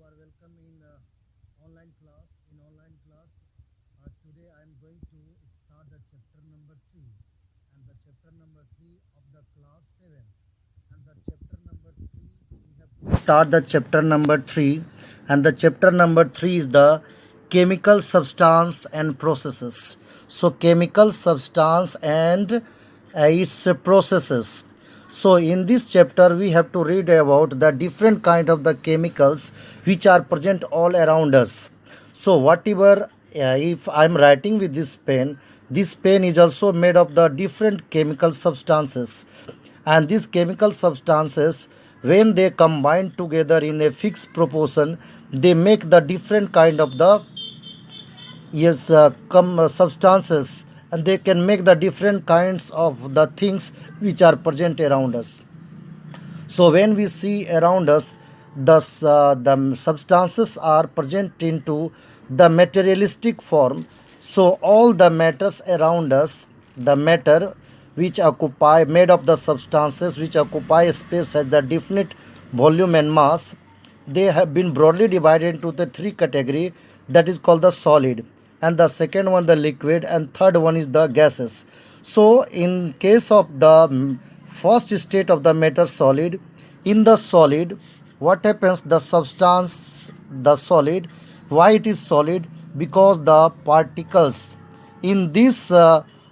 are welcome in online class. In online class, today I am going to start the chapter number 3 and the chapter number 3 of the class 7. And the chapter number 3, we have to start the chapter number 3, and the chapter number 3 is the chemical substance and processes. So chemical substance and its processes. So in this chapter we have to read about the different kind of the chemicals which are present all around us. So whatever if I am writing with this pen is also made of the different chemical substances, and these chemical substances, when they combine together in a fixed proportion, they make the different kind of the substances, and they can make the different kinds of the things which are present around us. So when we see around us, the substances are present into the materialistic form. So all the matters around us, the matter which occupy made of the substances which occupy space as the definite volume and mass, they have been broadly divided into the three category, that is called the solid, and the second one the liquid, and third one is the gases. So in case of the first state of the matter solid, in the solid what happens, the substance, the solid, why it is solid, because the particles in this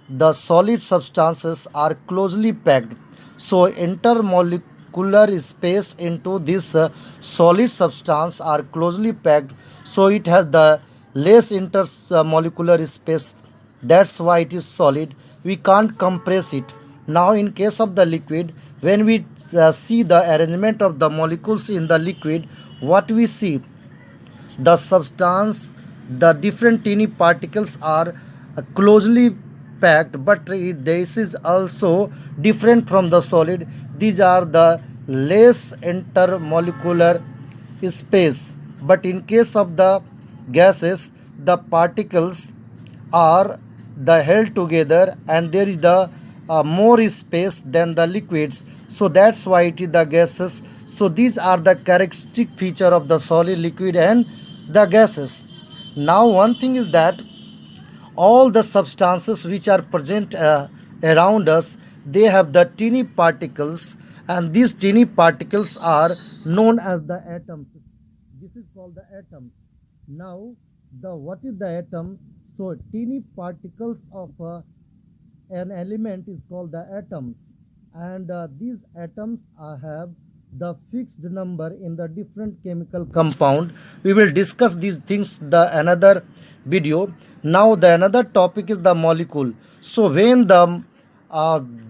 the solid substances are closely packed. So intermolecular space into this solid substance are closely packed, so it has the less intermolecular space. That's why it is solid. We can't compress it. Now in case of the liquid, when we see the arrangement of the molecules in the liquid, what we see, the substance, the different teeny particles are closely packed, but this is also different from the solid. These are the less intermolecular space, but in case of the gases, the particles are the held together, and there is the more space than the liquids, so that's why it is the gases. So these are the characteristic feature of the solid, liquid, and the gases. Now one thing is that all the substances which are present around us, they have the teeny particles, and these teeny particles are known as the atoms. This is called the atom. Now the what is the atom? So teeny particles of an element is called the atoms, and these atoms have the fixed number in the different chemical compound. We will discuss these things the another video. Now the another topic is the molecule. So when the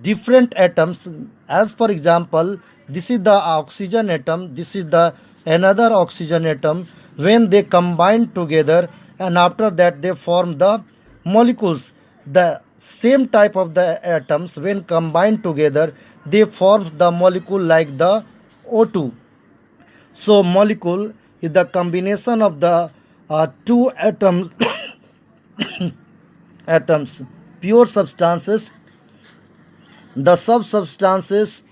different atoms, as for example, this is the oxygen atom, this is the another oxygen atom, when they combine together, and after that they form the molecules. The same type of the atoms when combined together, they form the molecule like the O2. So molecule is the combination of the two atoms atoms, pure substances, the substances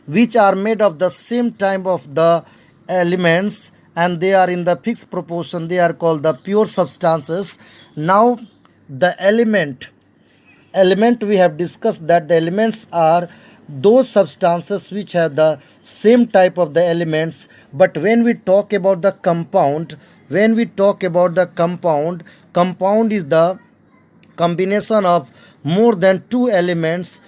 which are made of the same type of the elements, and they are in the fixed proportion, they are called the pure substances. Now the element we have discussed that the elements are those substances which have the same type of the elements. But when we talk about the compound, when we talk about the compound is the combination of more than two elements.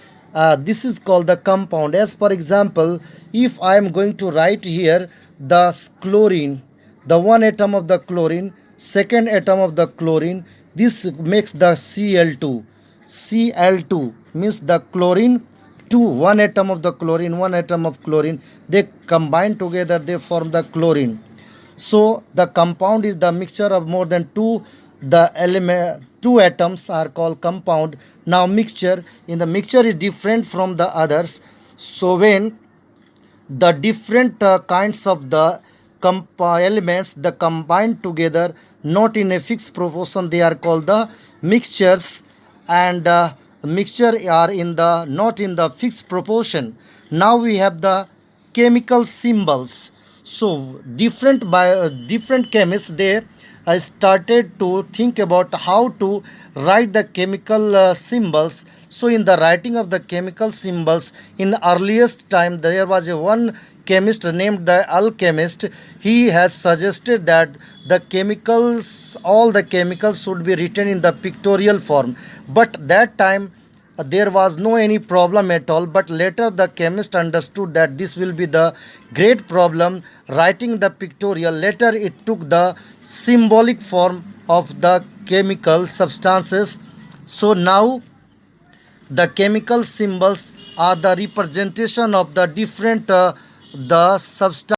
This is called the compound. As for example, if I am going to write here the chlorine, the one atom of the chlorine, second atom of the chlorine, this makes the Cl2. Cl2 means the chlorine 2, one atom of the chlorine, one atom of chlorine, they combine together, they form the chlorine. So the compound is the mixture of more than two, the element, two atoms are called compound. Now mixture, in the mixture is different from the others. So when the different kinds of the elements the combined together, not in a fixed proportion, they are called the mixtures, and mixture are in the not in the fixed proportion. Now we have the chemical symbols. So different chemists, they started to think about how to write the chemical symbols. So in the writing of the chemical symbols, in earliest time there was a one chemist named the alchemist. He has suggested that the chemicals, all the chemicals should be written in the pictorial form. But that time there was no any problem at all, but later the chemist understood that this will be the great problem writing the pictorial. Later it took the symbolic form of the chemical substances. So now the chemical symbols are the representation of the different the substance